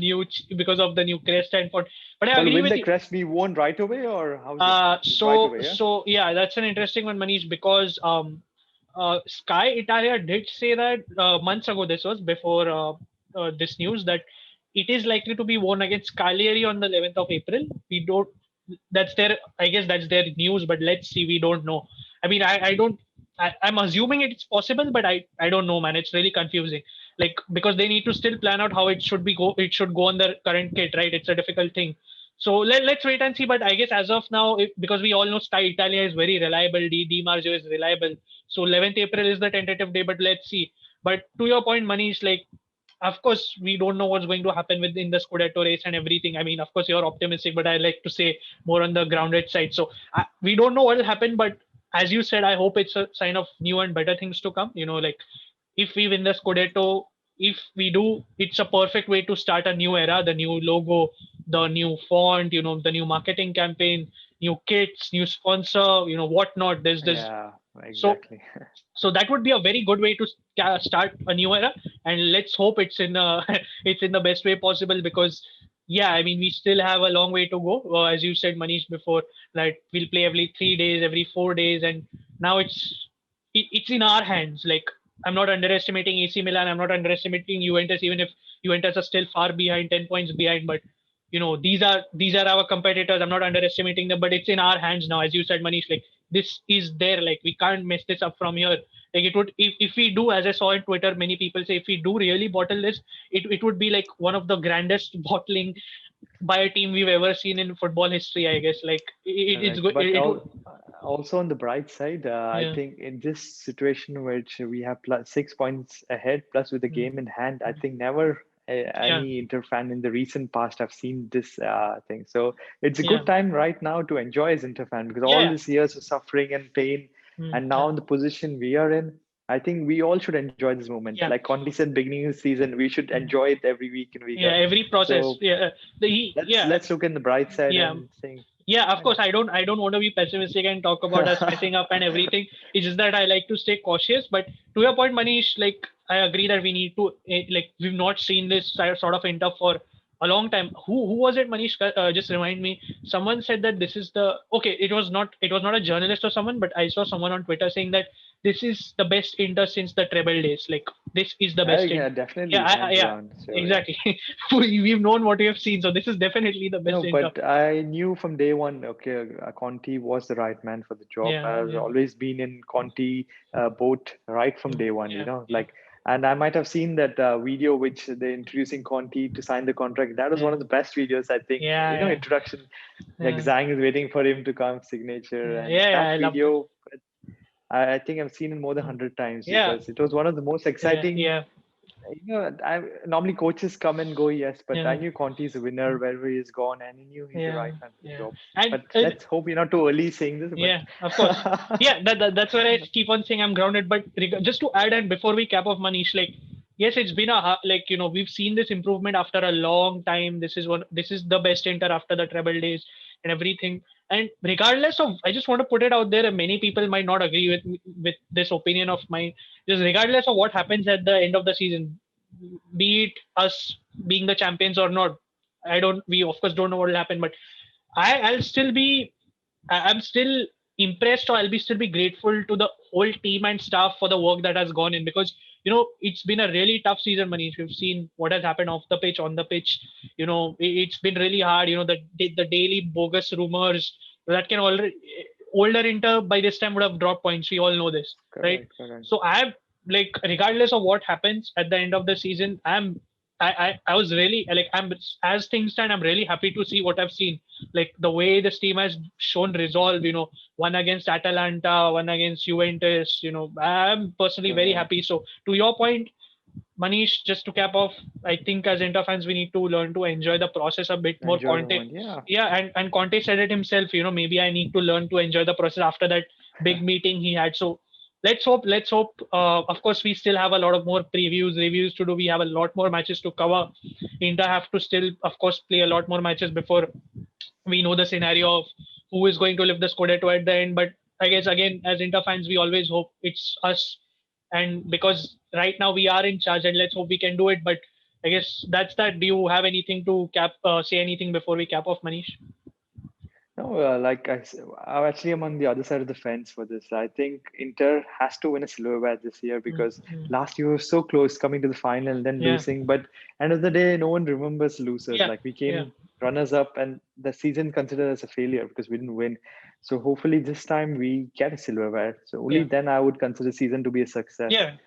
because of the new crest and for. But I Well, agree win with the you. crest, we won right away, or how's it? It's right away, yeah. Yeah, that's an interesting one, Manish, because Sky Italia did say that months ago. This was before this news that it is likely to be won against Cagliari on the 11th of April. We don't. That's their. I guess that's their news, but let's see. We don't know. I mean, I don't. I'm assuming it's possible, but I don't know, man. It's really confusing. Like because they need to still plan out how it should be go. It should go on the current kit, right? It's a difficult thing. So let's wait and see. But I guess as of now, because we all know Sky Italia is very reliable, Di Marzio is reliable. So 11th April is the tentative day, but let's see. But to your point, Manish, like, of course, we don't know what's going to happen within the Scudetto race and everything. I mean, of course, you're optimistic, but I like to say more on the grounded side. So we don't know what will happen, but as you said, I hope it's a sign of new and better things to come. Like if we win the Scudetto, if we do, it's a perfect way to start a new era, the new logo, the new font, the new marketing campaign, new kits, new sponsor, whatnot. There's Yeah, so exactly. so that would be a very good way to start a new era, and let's hope it's in it's in the best way possible because yeah, I mean we still have a long way to go. As you said, Manish, before, that we'll play every 3 days, every 4 days, and now it's in our hands. Like I'm not underestimating AC Milan, I'm not underestimating Juventus, even if Juventus are still far behind, 10 points behind, but these are our competitors. I'm not underestimating them, but it's in our hands now. As you said, Manish, like this is there. Like we can't mess this up from here. Like it would, if we do, as I saw on Twitter, many people say if we do really bottle this, it would be like one of the grandest bottling by a team we've ever seen in football history. I guess like it's Correct. good. But It would, also on the bright side, I yeah. think in this situation which we have plus 6 points ahead, plus with the Mm, game in hand, I mm. think never Yeah, any Inter fan in the recent past have seen this thing. So it's a yeah, good time right now to enjoy as Inter fan because yeah, all yeah. these years of suffering and pain, and now Yeah, in the position we are in, I think we all should enjoy this moment. yeah. Like Conte said, beginning of the season, we should Mm. enjoy it every week and week Yeah, out. every process. So Yeah, yeah, let's look in the bright side yeah. and think, Yeah, of why course. not? I don't want to be pessimistic and talk about us messing up and everything. It's just that I like to stay cautious. But to your point, Manish, like I agree that we need to like we've not seen this sort of Inter for a long time. Who was it, Manish? Just remind me. Someone said that this is the okay. It was not a journalist or someone, but I saw someone on Twitter saying that this is the best Inter since the treble days. Like this is the best Yeah, Inter. definitely Yeah, hands yeah, down. So yeah. exactly. We've known what we have seen, so this is definitely the best No, Inter. but I knew from day one, okay, Conti was the right man for the job. Yeah, I've yeah. always been in Conti boat right from day one, Yeah, yeah, like, and I might have seen that video which they're introducing Conti to sign the contract. That was one yeah, of the best videos, I think. yeah, Introduction, like yeah, Zhang is waiting for him to come signature, yeah, and yeah, yeah. that I love that. video, I think I've seen it more than 100 times Yeah, because it was one of the most yeah, exciting. yeah, I normally coaches come and go, yes, but I yeah, knew Conti's a winner wherever he's gone, and I knew he's the yeah, right man for the yeah. job. And But let's hope we're not too early saying this. But yeah, of course. Yeah, that's where I keep on saying I'm grounded. But just to add, and before we cap off, Manish, like, yes, it's been like we've seen this improvement after a long time. This is the best Inter after the treble days and everything. And regardless of, I just want to put it out there, and many people might not agree with this opinion of mine. Just regardless of what happens at the end of the season, be it us being the champions or not, we of course don't know what will happen, but I'll still be I'm still impressed, or I'll be still be grateful to the whole team and staff for the work that has gone in, because it's been a really tough season, Manish. We've seen what has happened off the pitch, on the pitch. It's been really hard. The daily bogus rumors that can already older Inter by this time would have dropped points. We all know this, right? Correct, correct. So I like, regardless of what happens at the end of the season, I was really like, as things stand, I'm really happy to see what I've seen, like the way this team has shown resolve. One against Atalanta, one against Juventus. I'm personally very Correct. happy. So to your point, Manish, just to cap off, I think as Inter fans we need to learn to enjoy the process a bit more. Enjoy the Conte, moment. Yeah. yeah, and Conte said it himself. Maybe I need to learn to enjoy the process after that big meeting he had. So let's hope. Let's hope. Of course, we still have a lot of more reviews to do. We have a lot more matches to cover. Inter have to still, of course, play a lot more matches before we know the scenario of who is going to lift the Scudetto at the end. But I guess again, as Inter fans, we always hope it's us, and because right now we are in charge, and let's hope we can do it. But I guess that's that. Do you have anything to say anything before we cap off, Manish? No, I actually am on the other side of the fence for this. I think Inter has to win a silverware this year Mm, because mm. last year was so close coming to the final, then Yeah, losing. But end of the day, no one remembers losers. yeah, Like we yeah, came runners up, and the season considered as a failure because we didn't win. So hopefully this time we get a silverware. So only yeah, then I would consider season to be a success. yeah,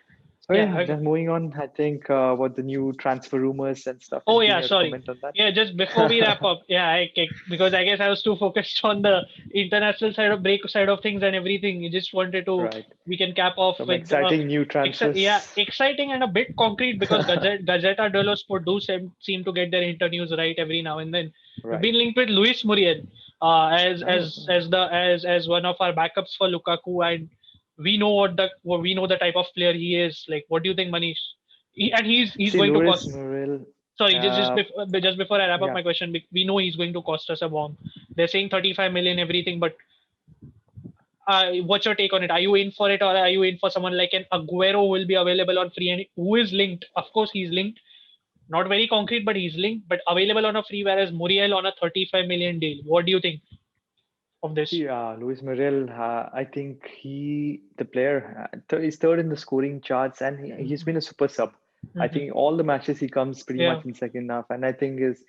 So yeah. yeah, just moving on. I think about the new transfer rumors and stuff. Oh Anything yeah, you have to sorry. comment on that? Yeah, just before we wrap up, yeah, because I guess I was too focused on the international side of break side of things and everything. You just wanted to Right. we can cap off Some with exciting new yeah, transfers. exciting and a bit concrete, because Gazzetta dello Sport do seem to get their interviews right every now and then. We've Right. been linked with Luis Muriel Oh, as one of our backups for Lukaku, and we know the type of player he is. Like, what do you think, Manish? And he's see, going to Luis cost. Muriel. Sorry, Uh, just before I wrap up yeah. my question, we know he's going to cost us a bomb. They're saying 35 million everything, but what's your take on it? Are you in for it, or are you in for someone like an Aguero who will be available on free, and who is linked? Of course, he's linked. Not very concrete, but he's linked, but available on a free, whereas Muriel on a 35 million deal. What do you think of this? See, Luis Muriel. I think the player, is third in the scoring charts, and he's been a super sub. I Hmm. think all the matches he comes pretty Yeah. much in second half, and I think his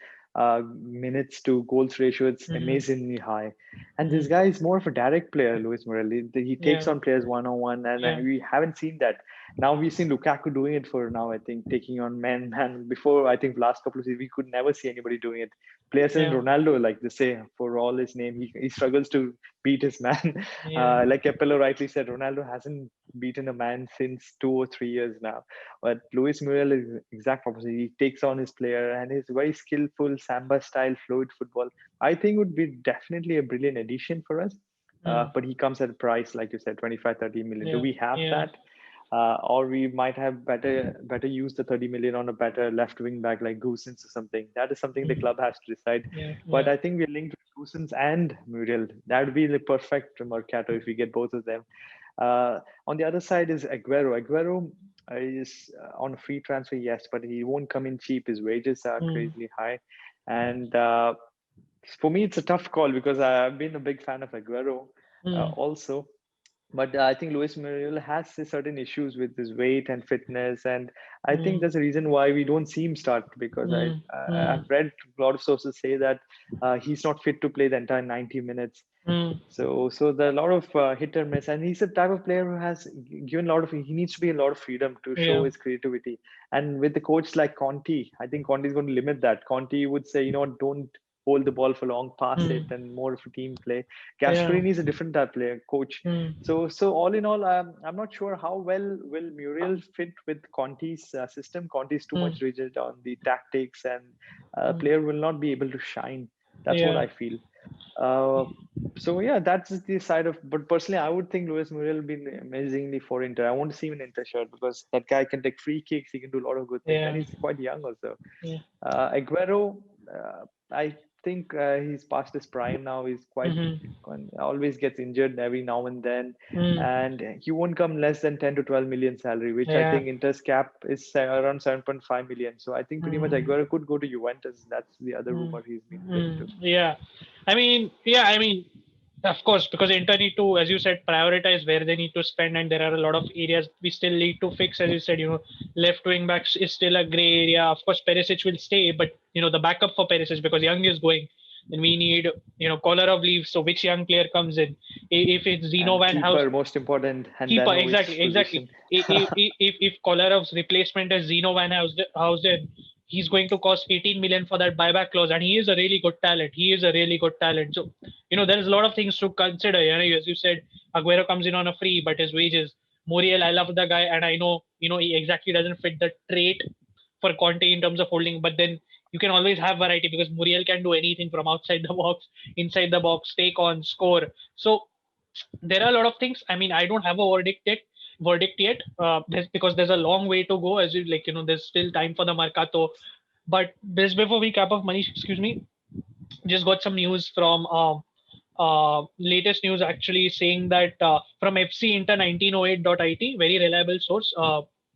minutes to goals ratio it's Hmm. amazingly high. And this Hmm. guy is more of a direct player, Luis Muriel. He takes Yeah. on players one on one, and Yeah. we haven't seen that. Now we've seen Lukaku doing it for now. I think taking on men, and before I think last couple of seasons we could never see anybody doing it. Players in Yeah. Ronaldo, like they say, for all his name, he struggles to beat his man. Yeah. Like Capello rightly said, Ronaldo hasn't beaten a man since 2 or 3 years now. But Luis Muriel is exact opposite. He takes on his player and is very skillful, samba style, fluid football. I think would be definitely a brilliant addition for us. Hmm. But he comes at a price, like you said, 25, 30 million. Do Yeah. we have Yeah. that? Or we might have better use the 30 million on a better left wing back like Goosens or something. That is something the Hmm. club has to decide. Yeah. But Yeah. I think we're linked with Goosens and Muriel. That would be the perfect mercato if we get both of them. On the other side is Aguero. Aguero is on a free transfer, yes, but he won't come in cheap. His wages are Hmm. crazily high. And for me, it's a tough call because I've been a big fan of Aguero Hmm. also. But I think Luis Muriel has certain issues with his weight and fitness, and I think Hmm. that's the reason why we don't see him start. Because Hmm. Hmm. I've read a lot of sources say that he's not fit to play the entire 90 minutes. Hmm. So there are a lot of hit and miss, and he's the type of player who has given a lot of. He needs to be a lot of freedom to show Yeah. his creativity. And with the coach like Conti, I think Conti is going to limit that. Conti would say, don't hold the ball for long, pass it, Hmm. and more of a team play. Yeah. Gasperini is a different type of player, coach. Hmm. So all in all, I'm not sure how well will Muriel fit with Conti's system. Conti is too Hmm. much rigid on the tactics, and Hmm. player will not be able to shine. That's what Yeah. I feel. Uh, so yeah, that's the side of. But personally, I would think Luis Muriel will be amazingly for Inter. I want to see him in Inter shirt because that guy can take free kicks. He can do a lot of good things, and Yeah. he's quite young also. Yeah. Aguero, I think he's past his prime now. He's quite Hmm. always gets injured every now and then, Hmm. and he won't come less than 10 to 12 million salary, which I Yeah. think Inter's cap is around 7.5 million. So I think pretty much Hmm. Aguero could go to Juventus. That's the other Hmm. rumor he's been linked Hmm. to. Yeah. I mean, yeah, I mean, of course, because Inter need to, as you said, prioritize where they need to spend, and there are a lot of areas we still need to fix. As you said, left wing backs is still a gray area. Of course, Perisic will stay, but the backup for Perisic because Young is going, then we need Kolarov leaves. So which young player comes in? If it's Zeno And Van House, keeper, most important, keeper, Handanovic exactly. position. If Kolarov's replacement is Zeno Van Housen, he's going to cost 18 million for that buyback clause, and he is a really good talent. He is a really good talent. So there's a lot of things to consider. As you said, Aguero comes in on a free, but his wages. Muriel, I love the guy, and I know he exactly doesn't fit the trait for Conte in terms of holding, but then you can always have variety because Muriel can do anything from outside the box, inside the box, take on, score. So there are a lot of things. I mean, I don't have a verdict yet, because there's a long way to go. As you there's still time for the Mercato. But just before we cap off, Manish, excuse me, just got some news from latest news actually saying that from FC Inter 1908.it, very reliable source,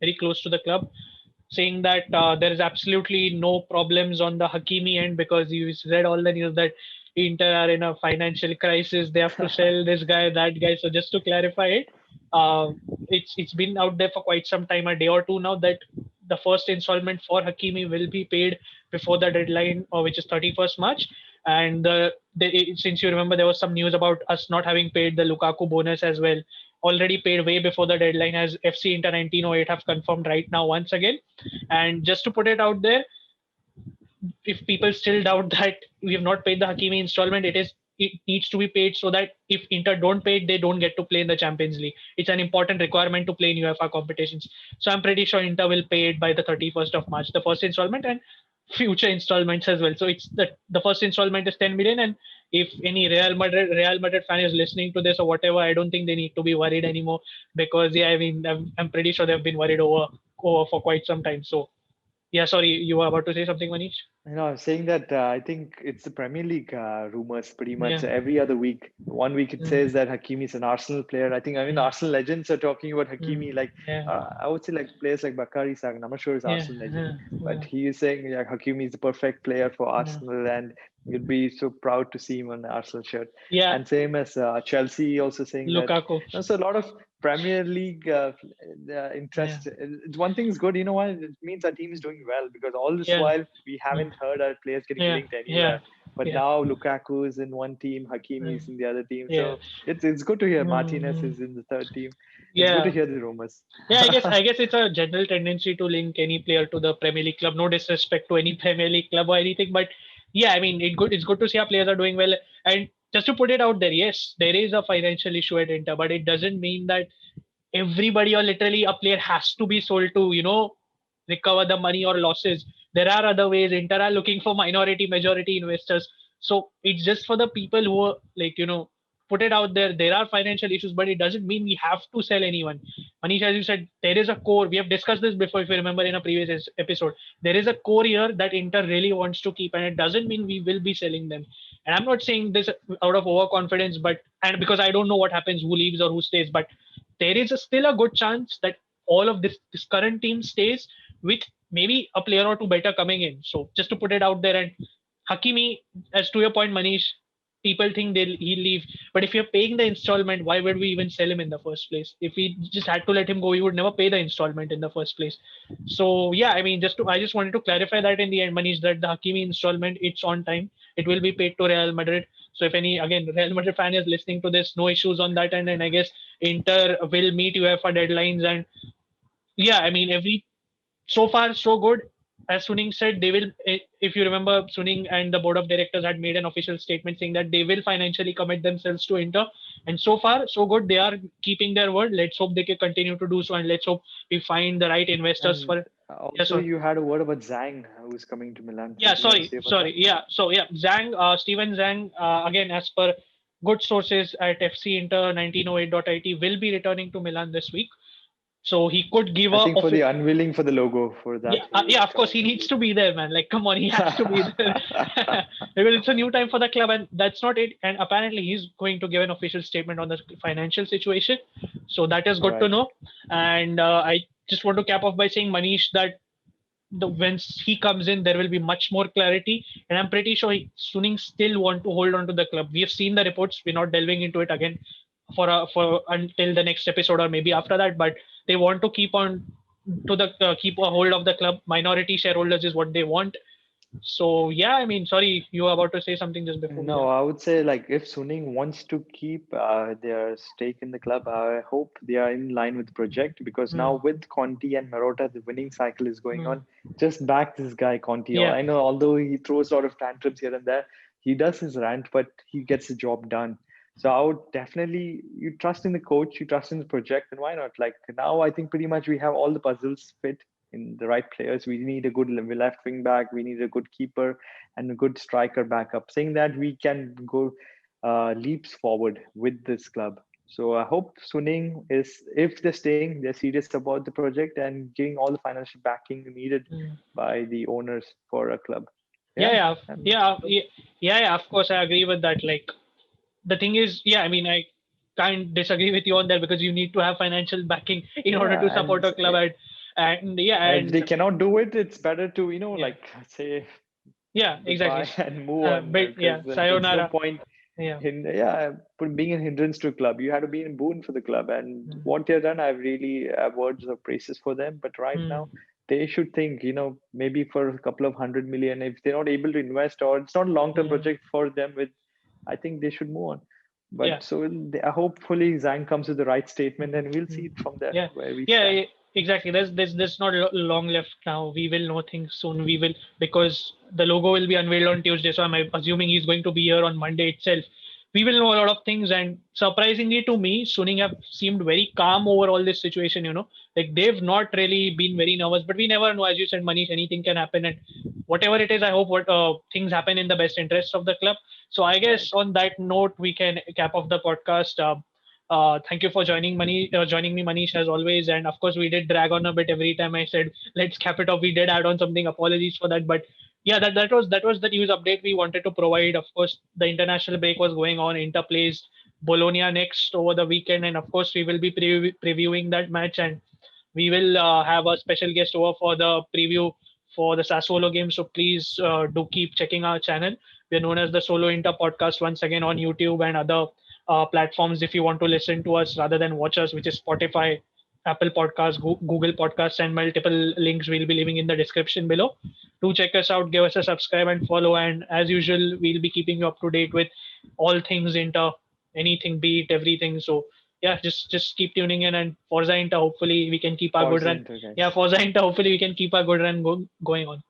very close to the club, saying that there is absolutely no problems on the Hakimi end because you read all the news that Inter are in a financial crisis. They have to sell this guy, that guy. So just to clarify it, uh, it's been out there for quite some time, a day or two now, that the first installment for Hakimi will be paid before the deadline, which is 31st March. And since you remember, there was some news about us not having paid the Lukaku bonus as well, already paid way before the deadline, as FC Inter 1908 have confirmed right now once again. And just to put it out there, if people still doubt that we have not paid the Hakimi installment, it needs to be paid so that if Inter don't pay it, they don't get to play in the Champions League. It's an important requirement to play in UEFA competitions. So I'm pretty sure Inter will pay it by the 31st of March, the first installment and future installments as well. So it's the first installment is 10 million, and if any Real Madrid fan is listening to this or whatever, I don't think they need to be worried anymore because I mean I'm pretty sure they've been worried over for quite some time. So yeah, sorry, you were about to say something, Manish? I'm saying that I think it's the Premier League rumors pretty Yeah. much every other week. One week it says Mm, that Hakimi is an Arsenal player. I mean, mm, Arsenal legends are talking about Hakimi. mm, Like yeah. I would say, like players like Bakary Sagna. I'm not sure he's Yeah. Arsenal legend, Yeah. but Yeah. he is saying yeah, Hakimi is the perfect player for Yeah. Arsenal, and you'd be so proud to see him on the Arsenal shirt. Yeah. And same as Chelsea also saying that. Lukaku. So a lot of Premier League Yeah. interest. One thing is good, you know why? It means our team is doing well because all this Yeah. while we Yeah. haven't heard our players getting Yeah. linked Yeah. anywhere. But Yeah. now Lukaku is in one team, Hakimi Yeah. is in the other team. Yeah. So it's good to hear Martinez Mm, is in the third team. It's good to yeah. hear the rumors. Yeah, I guess it's a general tendency to link any player to the Premier League club. No disrespect to any Premier League club or anything, but yeah, I mean it's good to see our players are doing well. And just to put it out there, yes, there is a financial issue at Inter, but it doesn't mean that everybody or literally a player has to be sold to recover the money or losses. There are other ways. Inter are looking for minority majority investors, so it's just for the people who are like put it out there. There are financial issues, but it doesn't mean we have to sell anyone. Manish, as you said, there is a core. We have discussed this before, if you remember in a previous episode. There is a core here that Inter really wants to keep, and it doesn't mean we will be selling them. And I'm not saying this out of overconfidence, but and because I don't know what happens, who leaves or who stays, but there is still a good chance that all of this current team stays with maybe a player or two better coming in. So just to put it out there, and Hakimi, as to your point, Manish, people think he'll leave, but if you're paying the installment, why would we even sell him in the first place? If we just had to let him go, we would never pay the installment in the first place. So yeah, I mean, I just wanted to clarify that in the end, Manish, that the Hakimi installment, it's on time. It will be paid to Real Madrid. So if any again Real Madrid fan is listening to this, no issues on that end, and I guess Inter will meet UEFA deadlines. And yeah, I mean so far so good. As Suning said, they will. If you remember, Suning and the board of directors had made an official statement saying that they will financially commit themselves to Inter. And so far so good. They are keeping their word. Let's hope they can continue to do so, and let's hope we find the right investors And for. Yes, also, sir. you had a word about Zhang, who's coming to Milan. Yeah, Something you want to sorry, say about that? sorry. Yeah, so yeah, Steven Zhang, again, as per good sources at FC Inter 1908.it, will be returning to Milan this week. So he could give I a think for the unveiling for the logo for yeah, that, he yeah. is Of course, coming, he I needs believe. to be there, man. Like, come on, he has to be there because it's a new time for the club, and that's not it. And apparently, he's going to give an official statement on the financial situation. So that is good to Right. know. And I just want to cap off by saying, Manish, that when he comes in, there will be much more clarity, and I'm pretty sure Suning still want to hold on to the club. We have seen the reports. We're not delving into it again for until the next episode or maybe after that, but they want to keep on to the keep a hold of the club. Minority shareholders is what they want. So yeah, I mean, sorry, you were about to say something just before we No, left. I would say like if Suning wants to keep their stake in the club, I hope they are in line with the project because Hmm. now with Conti and Marotta, the winning cycle is going Hmm. on. Just back this guy Conti. Yeah. I know although he throws a lot of tantrums here and there, he does his rant, but he gets the job done. So I would definitely you trust in the coach, you trust in the project, and why not? Like now, I think pretty much we have all the puzzles fit in the right players. We need a good left wing back. We need a good keeper and a good striker backup, saying that we can go leaps forward with this club. So I hope Suning is, if they're staying, they're serious about the project and giving all the financial backing needed Hmm. by the owners for a club. Yeah, Yeah. yeah, And yeah, yeah, yeah, yeah. Of course, I agree with that. Like the thing is, yeah, I mean, I can't disagree with you on that because you need to have financial backing in order to yeah, support a club, and yeah, if they and cannot do it, it's better to, yeah, like say yeah, exactly. goodbye and move on But because yeah, there's no sayonara. point Yeah. yeah, being a hindrance to a club. You had to be a boon for the club, and Mm. what they've done, I've really have words of praises for them. But right Mm. now, they should think, maybe for a couple of 100 million, if they're not able to invest or it's not a long-term Mm. project for them, with I think they should move on. Yeah. But so hopefully Zhang comes with the right statement, and we'll see Mm. it from there Yeah, where we yeah, stand. exactly. There's not long left now. We will know things soon. We will because the logo will be unveiled on Tuesday. So I'm assuming he's going to be here on Monday itself. We will know a lot of things, and surprisingly to me, Suning have seemed very calm over all this situation. Like they've not really been very nervous. But we never know, as you said, Manish. Anything can happen, and whatever it is, I hope what things happen in the best interests of the club. So I Right. guess on that note, we can cap off the podcast. Thank you for joining me, Manish, as always. And of course, we did drag on a bit every time I said let's cap it off. We did add on something. Apologies for that, but yeah, that was the news update we wanted to provide. Of course, the international break was going on. Inter plays Bologna next over the weekend, and of course, we will be previewing that match, and we will have a special guest over for the preview for the Sassuolo game. So please do keep checking our channel. We're known as the Solo Inter Podcast once again on YouTube and other platforms if you want to listen to us rather than watch us, which is Spotify, Apple Podcasts, Google Podcasts, and multiple links we'll be leaving in the description below. Do check us out, give us a subscribe and follow. And as usual, we'll be keeping you up to date with all things Inter, anything, beat, everything. So yeah, just keep tuning in and Forza Inter. Hopefully we can keep our good Forza run. Inter, Yeah, guys. Forza Inter. Hopefully we can keep our good run going on.